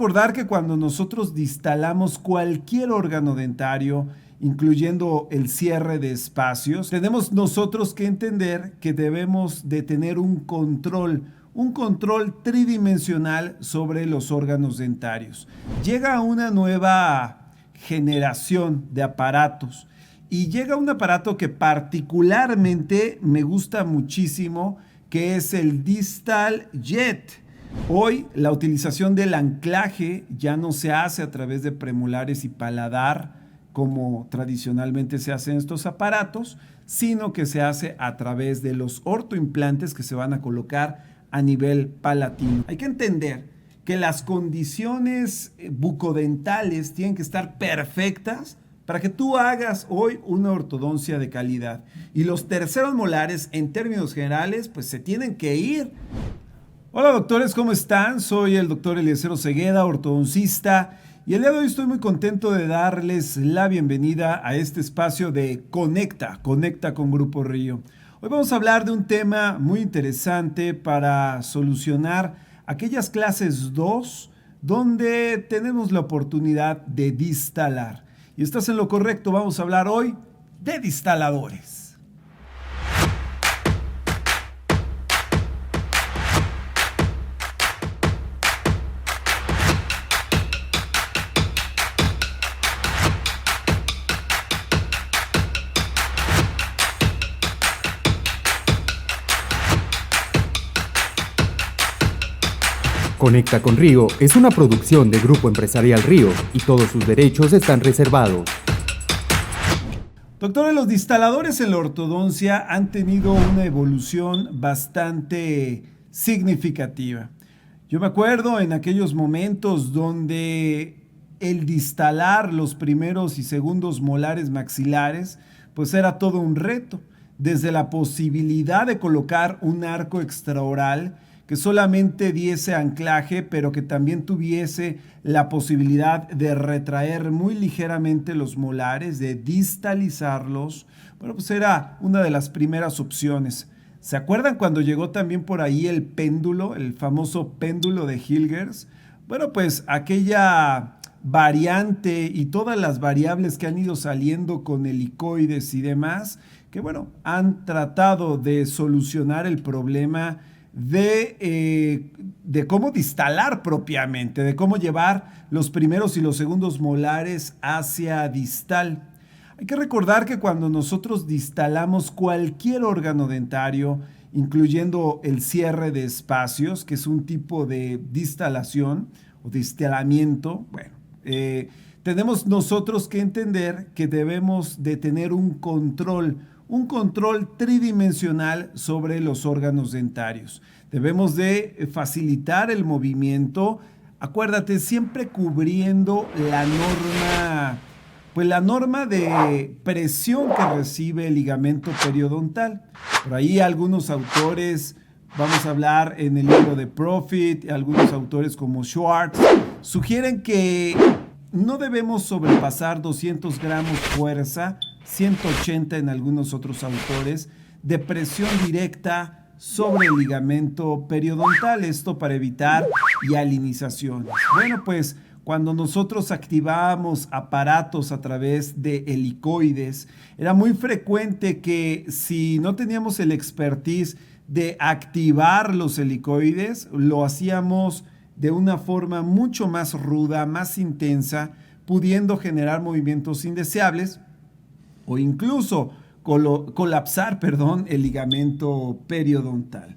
recordar que cuando nosotros distalamos cualquier órgano dentario, incluyendo el cierre de espacios, tenemos nosotros que entender que debemos de tener un control tridimensional sobre los órganos dentarios. Llega una nueva generación de aparatos y llega un aparato que particularmente me gusta muchísimo, que es el Distal Jet. Hoy la utilización del anclaje ya no se hace a través de premolares y paladar como tradicionalmente se hace en estos aparatos, sino que se hace a través de los ortoimplantes que se van a colocar a nivel palatino. Hay que entender que las condiciones bucodentales tienen que estar perfectas para que tú hagas hoy una ortodoncia de calidad. Y los terceros molares, en términos generales, pues se tienen que ir. Hola doctores, ¿cómo están? Soy el doctor Eliezer Osegueda, ortodoncista, y el día de hoy estoy muy contento de darles la bienvenida a este espacio de Conecta con Grupo Río. Hoy vamos a hablar de un tema muy interesante para solucionar aquellas clases 2 donde tenemos la oportunidad de distalar. Y estás en lo correcto, vamos a hablar hoy de distaladores. Conecta con Río es una producción de Grupo Empresarial Río y todos sus derechos están reservados. Doctores, los distaladores en la ortodoncia han tenido una evolución bastante significativa. Yo me acuerdo en aquellos momentos donde el distalar los primeros y segundos molares maxilares pues era todo un reto, desde la posibilidad de colocar un arco extraoral que solamente diese anclaje, pero que también tuviese la posibilidad de retraer muy ligeramente los molares, de distalizarlos. Bueno, pues era una de las primeras opciones. ¿Se acuerdan cuando llegó también por ahí el péndulo, el famoso péndulo de Hilgers? Bueno, pues aquella variante y todas las variables que han ido saliendo con helicoides y demás, que bueno, han tratado de solucionar el problema de cómo distalar propiamente, de cómo llevar los primeros y los segundos molares hacia distal. Hay que recordar que cuando nosotros distalamos cualquier órgano dentario, incluyendo el cierre de espacios, que es un tipo de distalación o distalamiento, bueno, tenemos nosotros que entender que debemos de tener un control tridimensional sobre los órganos dentarios. Debemos de facilitar el movimiento, acuérdate, siempre cubriendo la norma de presión que recibe el ligamento periodontal. Por ahí algunos autores, vamos a hablar en el libro de Profit, algunos autores como Schwartz, sugieren que no debemos sobrepasar 200 gramos fuerza, 180 en algunos otros autores, de presión directa sobre el ligamento periodontal, esto para evitar hialinizaciones. Bueno, pues cuando nosotros activábamos aparatos a través de helicoides, era muy frecuente que si no teníamos el expertise de activar los helicoides, lo hacíamos de una forma mucho más ruda, más intensa, pudiendo generar movimientos indeseables o incluso colapsar, el ligamento periodontal.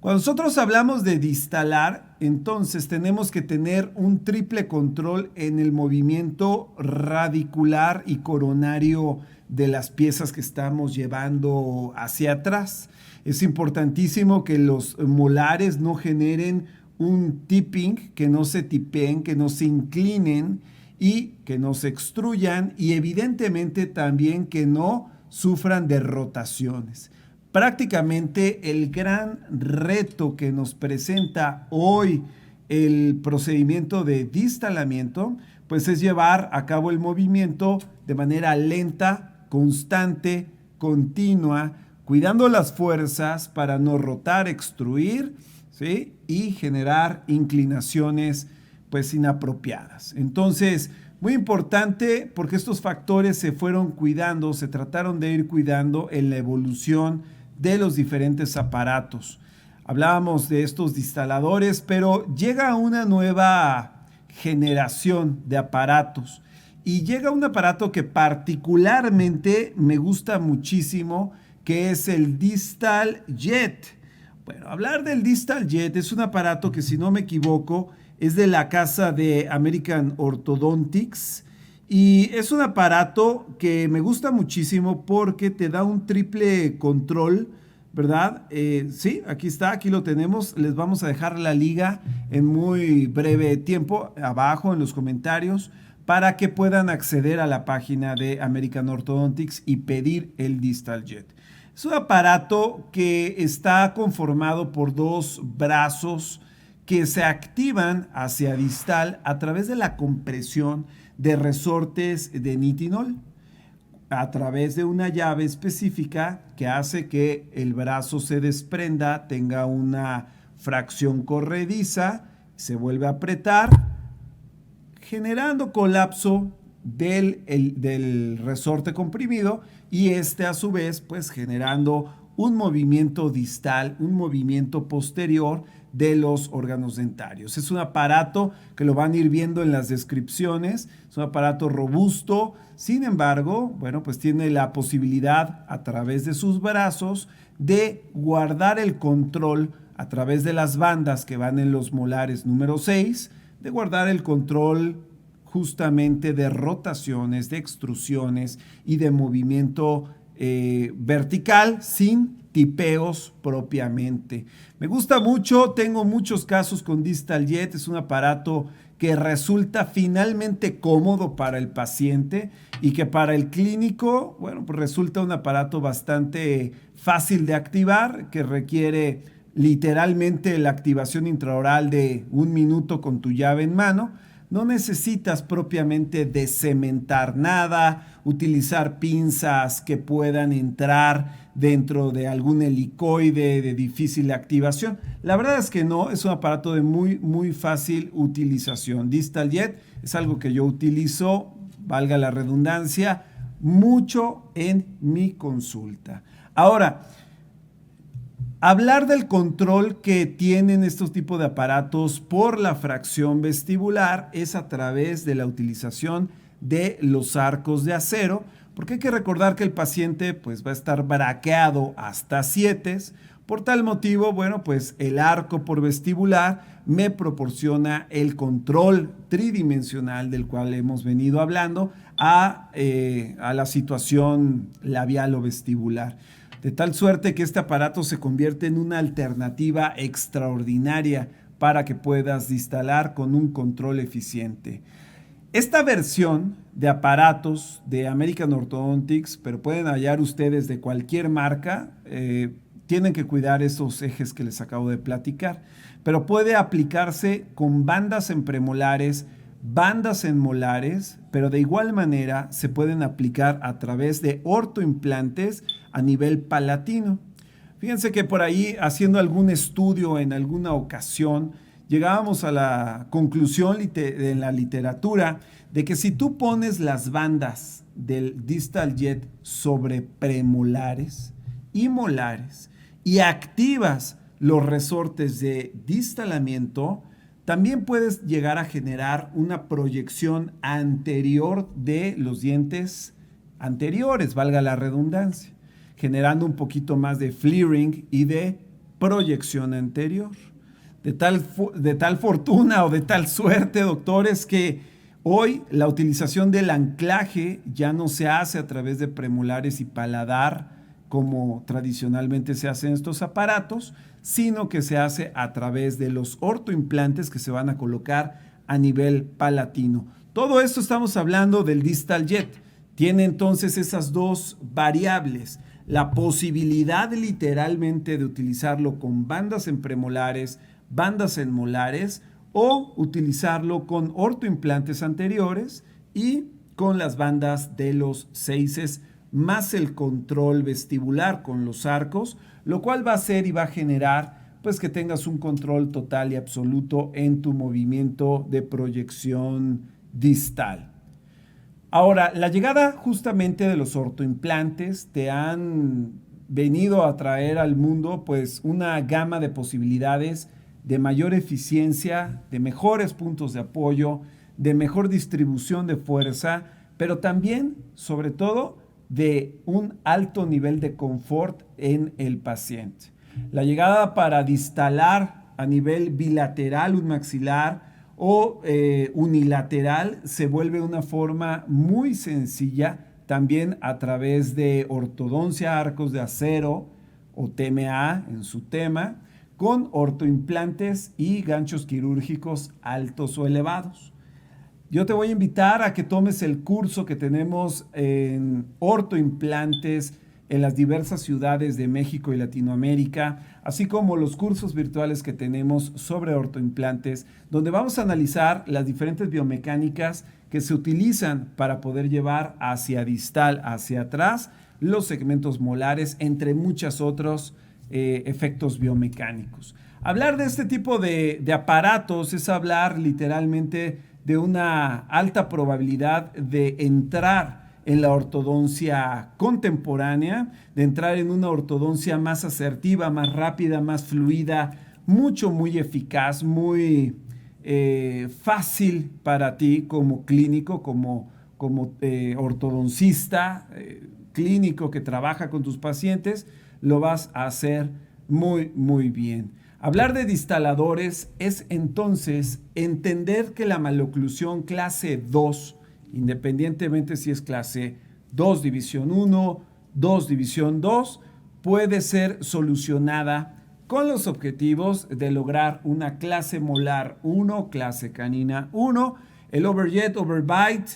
Cuando nosotros hablamos de distalar, entonces tenemos que tener un triple control en el movimiento radicular y coronario de las piezas que estamos llevando hacia atrás. Es importantísimo que los molares no generen un tipping, que no se tipeen, que no se inclinen y que no se extruyan, y evidentemente también que no sufran de rotaciones. Prácticamente el gran reto que nos presenta hoy el procedimiento de distalamiento, pues es llevar a cabo el movimiento de manera lenta, constante, continua, cuidando las fuerzas para no rotar, extruir, ¿sí? Y generar inclinaciones pues inapropiadas. Entonces, muy importante porque estos factores se fueron cuidando, se trataron de ir cuidando en la evolución de los diferentes aparatos. Hablábamos de estos distaladores, pero llega una nueva generación de aparatos y llega un aparato que particularmente me gusta muchísimo, que es el Distal Jet. Bueno, hablar del Distal Jet es un aparato que, si no me equivoco, es de la casa de American Orthodontics y es un aparato que me gusta muchísimo porque te da un triple control, ¿verdad? Sí, aquí está, aquí lo tenemos. Les vamos a dejar la liga en muy breve tiempo abajo en los comentarios para que puedan acceder a la página de American Orthodontics y pedir el Distal Jet. Es un aparato que está conformado por dos brazos que se activan hacia distal a través de la compresión de resortes de nitinol a través de una llave específica que hace que el brazo se desprenda, tenga una fracción corrediza, se vuelve a apretar, generando colapso del resorte comprimido y este a su vez pues generando un movimiento distal, un movimiento posterior de los órganos dentarios. Es un aparato que lo van a ir viendo en las descripciones, es un aparato robusto, sin embargo, bueno, pues tiene la posibilidad a través de sus brazos de guardar el control a través de las bandas que van en los molares número 6, de guardar el control justamente de rotaciones, de extrusiones y de movimiento vertical sin tipeos propiamente. Me gusta mucho, tengo muchos casos con Distal Jet, es un aparato que resulta finalmente cómodo para el paciente y que para el clínico, bueno, pues resulta un aparato bastante fácil de activar, que requiere literalmente la activación intraoral de 1 minuto con tu llave en mano. No necesitas propiamente descementar nada, utilizar pinzas que puedan entrar dentro de algún helicoide de difícil activación. La verdad es que no, es un aparato de muy fácil utilización. Distal Jet es algo que yo utilizo, valga la redundancia, mucho en mi consulta. Ahora, hablar del control que tienen estos tipos de aparatos por la fracción vestibular es a través de la utilización de los arcos de acero, porque hay que recordar que el paciente pues va a estar braqueado hasta 7. Por tal motivo, bueno, pues el arco por vestibular me proporciona el control tridimensional del cual hemos venido hablando a la situación labial o vestibular. De tal suerte que este aparato se convierte en una alternativa extraordinaria para que puedas distalar con un control eficiente. Esta versión de aparatos de American Orthodontics, pero pueden hallar ustedes de cualquier marca, tienen que cuidar esos ejes que les acabo de platicar, pero puede aplicarse con bandas en premolares, bandas en molares, pero de igual manera se pueden aplicar a través de ortoimplantes a nivel palatino. Fíjense que por ahí, haciendo algún estudio en alguna ocasión, llegábamos a la conclusión en la literatura de que si tú pones las bandas del Distal Jet sobre premolares y molares y activas los resortes de distalamiento, también puedes llegar a generar una proyección anterior de los dientes anteriores, valga la redundancia, generando un poquito más de flaring y de proyección anterior. De tal fortuna o de tal suerte, doctores, que hoy la utilización del anclaje ya no se hace a través de premolares y paladar como tradicionalmente se hace en estos aparatos, sino que se hace a través de los ortoimplantes que se van a colocar a nivel palatino. Todo esto estamos hablando del Distal Jet. Tiene entonces esas dos variables, la posibilidad literalmente de utilizarlo con bandas en premolares, bandas en molares, o utilizarlo con ortoimplantes anteriores y con las bandas de los 6 más el control vestibular con los arcos, lo cual va a hacer y va a generar pues que tengas un control total y absoluto en tu movimiento de proyección distal. Ahora, la llegada justamente de los ortoimplantes te han venido a traer al mundo pues una gama de posibilidades de mayor eficiencia, de mejores puntos de apoyo, de mejor distribución de fuerza, pero también, sobre todo, de un alto nivel de confort en el paciente. La llegada para distalar a nivel bilateral un maxilar o unilateral se vuelve una forma muy sencilla también a través de ortodoncia arcos de acero o TMA en su tema, con ortoimplantes y ganchos quirúrgicos altos o elevados. Yo te voy a invitar a que tomes el curso que tenemos en ortoimplantes en las diversas ciudades de México y Latinoamérica, así como los cursos virtuales que tenemos sobre ortoimplantes, donde vamos a analizar las diferentes biomecánicas que se utilizan para poder llevar hacia distal, hacia atrás, los segmentos molares, entre muchos otros efectos biomecánicos. Hablar de este tipo de aparatos es hablar literalmente de una alta probabilidad de entrar en la ortodoncia contemporánea, de entrar en una ortodoncia más asertiva, más rápida, más fluida, muy eficaz, muy fácil para ti como clínico, como ortodoncista clínico que trabaja con tus pacientes, lo vas a hacer muy bien. Hablar de distaladores es entonces entender que la maloclusión clase 2, independientemente si es clase 2 división 1, 2 división 2, puede ser solucionada con los objetivos de lograr una clase molar 1, clase canina 1, el overjet, overbite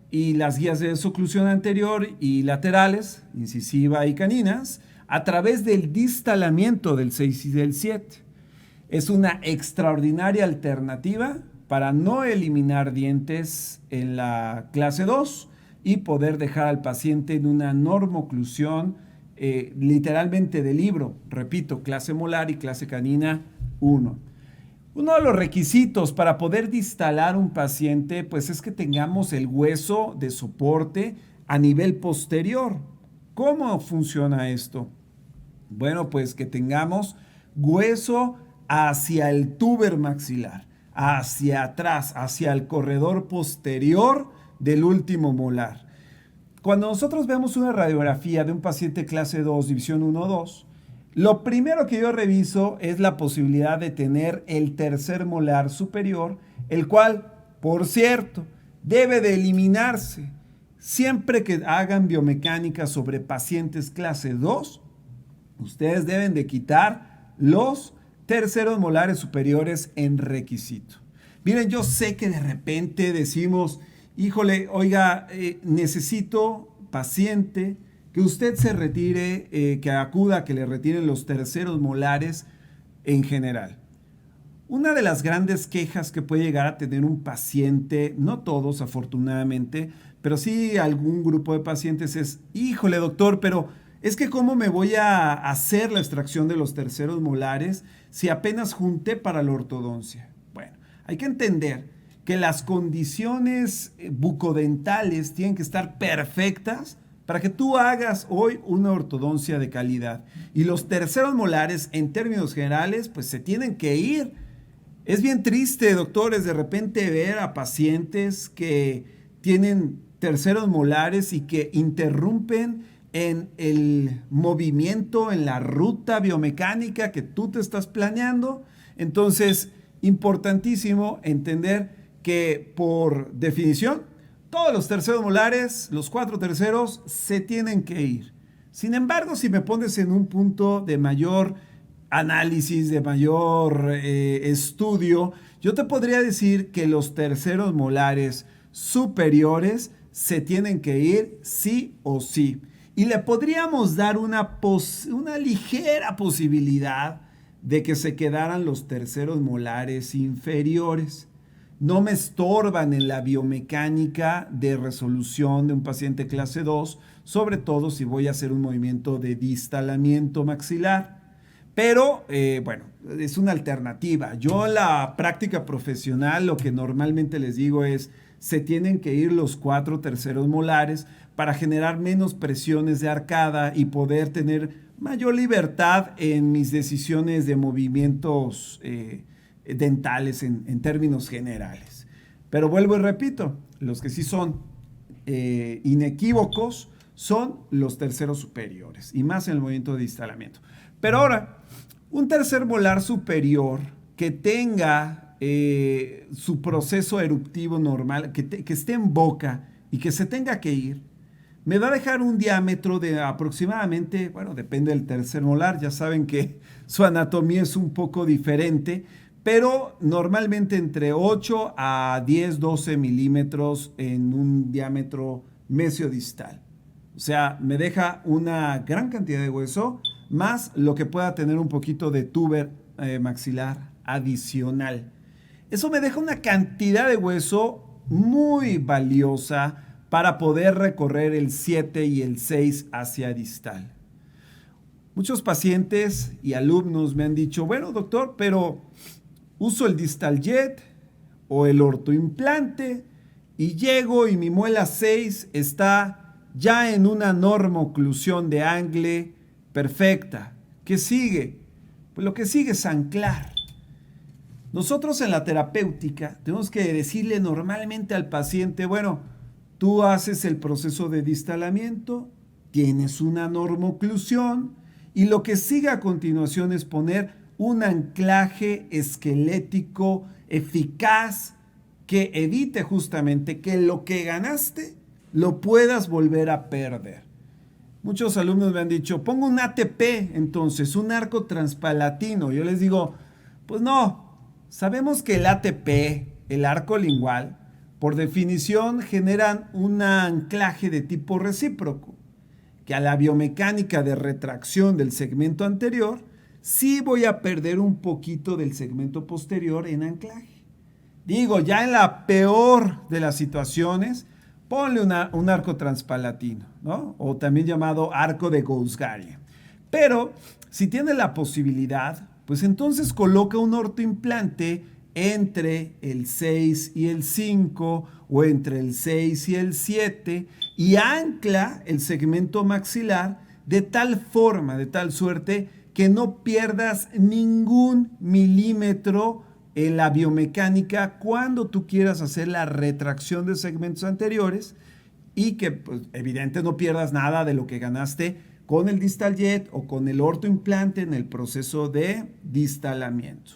y las guías de desoclusión anterior y laterales, incisiva y caninas, a través del distalamiento del 6 y del 7. Es una extraordinaria alternativa para no eliminar dientes en la clase 2 y poder dejar al paciente en una normoclusión literalmente de libro. Repito, clase molar y clase canina 1. Uno de los requisitos para poder distalar un paciente pues es que tengamos el hueso de soporte a nivel posterior. ¿Cómo funciona esto? Bueno, pues que tengamos hueso hacia el túber maxilar, hacia atrás, hacia el corredor posterior del último molar. Cuando nosotros vemos una radiografía de un paciente clase 2, división 1-2, lo primero que yo reviso es la posibilidad de tener el tercer molar superior, el cual, por cierto, debe de eliminarse. Siempre que hagan biomecánica sobre pacientes clase 2, ustedes deben de quitar los terceros molares superiores en requisito. Miren, yo sé que de repente decimos, híjole, oiga, necesito paciente que usted se retire, que acuda, que le retiren los terceros molares en general. Una de las grandes quejas que puede llegar a tener un paciente, no todos afortunadamente, pero sí algún grupo de pacientes es, híjole doctor, pero es que ¿cómo me voy a hacer la extracción de los terceros molares si apenas junté para la ortodoncia? Bueno, hay que entender que las condiciones bucodentales tienen que estar perfectas para que tú hagas hoy una ortodoncia de calidad. Y los terceros molares, en términos generales, pues se tienen que ir. Es bien triste, doctores, de repente ver a pacientes que tienen terceros molares y que interrumpen en el movimiento, en la ruta biomecánica que tú te estás planeando. Entonces, importantísimo entender que por definición, todos los terceros molares, los 4 terceros, se tienen que ir. Sin embargo, si me pones en un punto de mayor análisis, de mayor estudio, yo te podría decir que los terceros molares superiores se tienen que ir sí o sí. Y le podríamos dar una ligera posibilidad de que se quedaran los terceros molares inferiores. No me estorban en la biomecánica de resolución de un paciente clase 2, sobre todo si voy a hacer un movimiento de distalamiento maxilar. Pero, bueno, es una alternativa. Yo en la práctica profesional lo que normalmente les digo es, se tienen que ir los 4 terceros molares para generar menos presiones de arcada y poder tener mayor libertad en mis decisiones de movimientos dentales en términos generales. Pero vuelvo y repito, los que sí son inequívocos son los terceros superiores y más en el movimiento de distalamiento. Pero ahora, un tercer molar superior que tenga su proceso eruptivo normal, que esté en boca y que se tenga que ir, me va a dejar un diámetro de aproximadamente, bueno, depende del tercer molar, ya saben que su anatomía es un poco diferente, pero normalmente entre 8 a 10, 12 milímetros en un diámetro mesiodistal. O sea, me deja una gran cantidad de hueso, más lo que pueda tener un poquito de tuber maxilar adicional. Eso me deja una cantidad de hueso muy valiosa para poder recorrer el 7 y el 6 hacia distal. Muchos pacientes y alumnos me han dicho, bueno, doctor, pero uso el distal jet o el ortoimplante y llego y mi muela 6 está ya en una normoclusión de angle perfecta. ¿Qué sigue? Pues lo que sigue es anclar. Nosotros en la terapéutica tenemos que decirle normalmente al paciente, bueno, tú haces el proceso de distalamiento, tienes una normoclusión y lo que sigue a continuación es poner un anclaje esquelético eficaz que evite justamente que lo que ganaste lo puedas volver a perder. Muchos alumnos me han dicho, pongo un ATP entonces, un arco transpalatino. Yo les digo, pues no, sabemos que el ATP, el arco lingual, por definición generan un anclaje de tipo recíproco, que a la biomecánica de retracción del segmento anterior, sí voy a perder un poquito del segmento posterior en anclaje. Digo, ya en la peor de las situaciones, ponle un arco transpalatino, ¿no? O también llamado arco de Goldsgarian. Pero si tiene la posibilidad, pues entonces coloca un ortoimplante entre el 6 y el 5 o entre el 6 y el 7 y ancla el segmento maxilar de tal forma, de tal suerte que no pierdas ningún milímetro en la biomecánica cuando tú quieras hacer la retracción de segmentos anteriores y que pues, evidente no pierdas nada de lo que ganaste con el distal jet o con el ortoimplante en el proceso de distalamiento.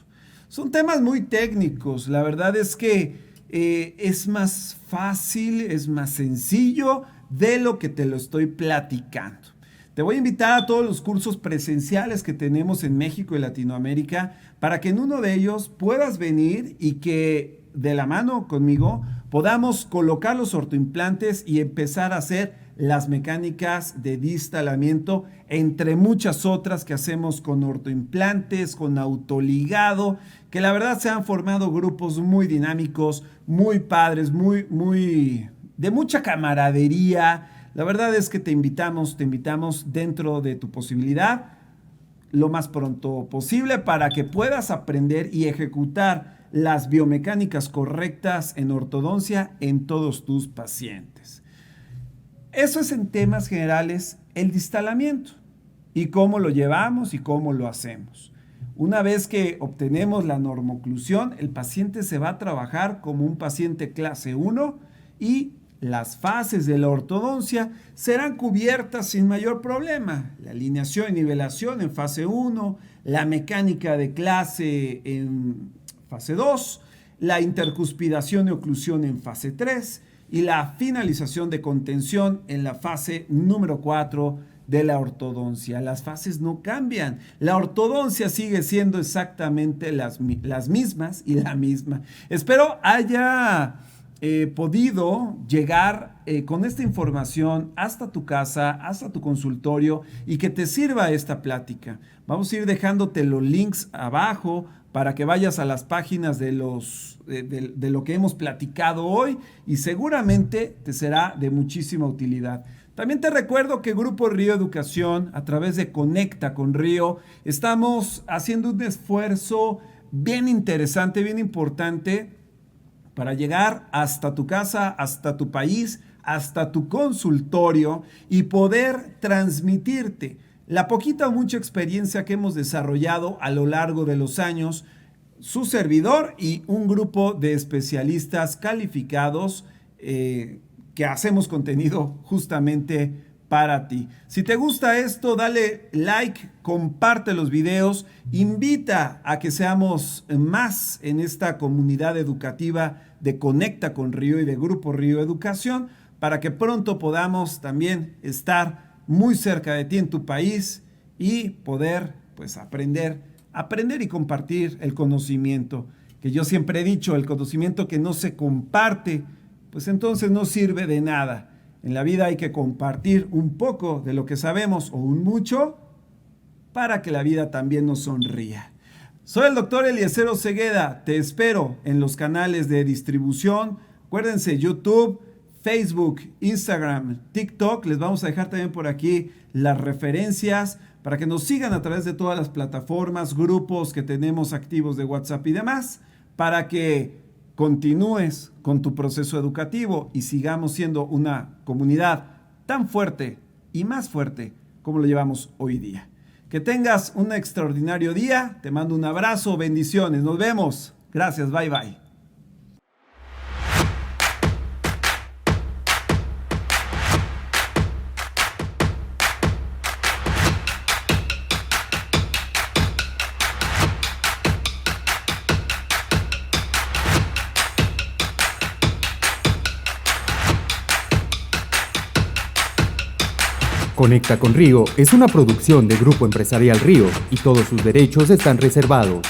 Son temas muy técnicos, la verdad es que es más fácil, es más sencillo de lo que te lo estoy platicando. Te voy a invitar a todos los cursos presenciales que tenemos en México y Latinoamérica para que en uno de ellos puedas venir y que de la mano conmigo podamos colocar los ortoimplantes y empezar a hacer las mecánicas de distalamiento, entre muchas otras que hacemos con ortoimplantes, con autoligado, que la verdad se han formado grupos muy dinámicos, muy padres, de mucha camaradería. La verdad es que te invitamos dentro de tu posibilidad lo más pronto posible para que puedas aprender y ejecutar las biomecánicas correctas en ortodoncia en todos tus pacientes. Eso es en temas generales el distalamiento y cómo lo llevamos y cómo lo hacemos. Una vez que obtenemos la normoclusión, el paciente se va a trabajar como un paciente clase 1 y las fases de la ortodoncia serán cubiertas sin mayor problema. La alineación y nivelación en fase 1, la mecánica de clase en fase 2, la intercuspidación y oclusión en fase 3 y la finalización de contención en la fase número 4 de la ortodoncia. Las fases no cambian. La ortodoncia sigue siendo exactamente las mismas y la misma. Espero haya podido llegar con esta información hasta tu casa, hasta tu consultorio y que te sirva esta plática. Vamos a ir dejándote los links abajo para que vayas a las páginas de lo que hemos platicado hoy y seguramente te será de muchísima utilidad. También te recuerdo que Grupo Río Educación, a través de Conecta con Río, estamos haciendo un esfuerzo bien interesante, bien importante para llegar hasta tu casa, hasta tu país, hasta tu consultorio y poder transmitirte la poquita o mucha experiencia que hemos desarrollado a lo largo de los años, su servidor y un grupo de especialistas calificados que hacemos contenido justamente para ti. Si te gusta esto, dale like, comparte los videos, invita a que seamos más en esta comunidad educativa de Conecta con Río y de Grupo Río Educación, para que pronto podamos también estar muy cerca de ti en tu país y poder pues aprender y compartir el conocimiento, que yo siempre he dicho, el conocimiento que no se comparte, pues entonces no sirve de nada. En la vida hay que compartir un poco de lo que sabemos o un mucho para que la vida también nos sonría. Soy el doctor Eliezer Osegueda, te espero en los canales de distribución, acuérdense YouTube, Facebook, Instagram, TikTok, les vamos a dejar también por aquí las referencias para que nos sigan a través de todas las plataformas, grupos que tenemos activos de WhatsApp y demás, para que continúes con tu proceso educativo y sigamos siendo una comunidad tan fuerte y más fuerte como lo llevamos hoy día. Que tengas un extraordinario día, te mando un abrazo, bendiciones, nos vemos, gracias, bye bye. Conecta con Río es una producción de Grupo Empresarial Río y todos sus derechos están reservados.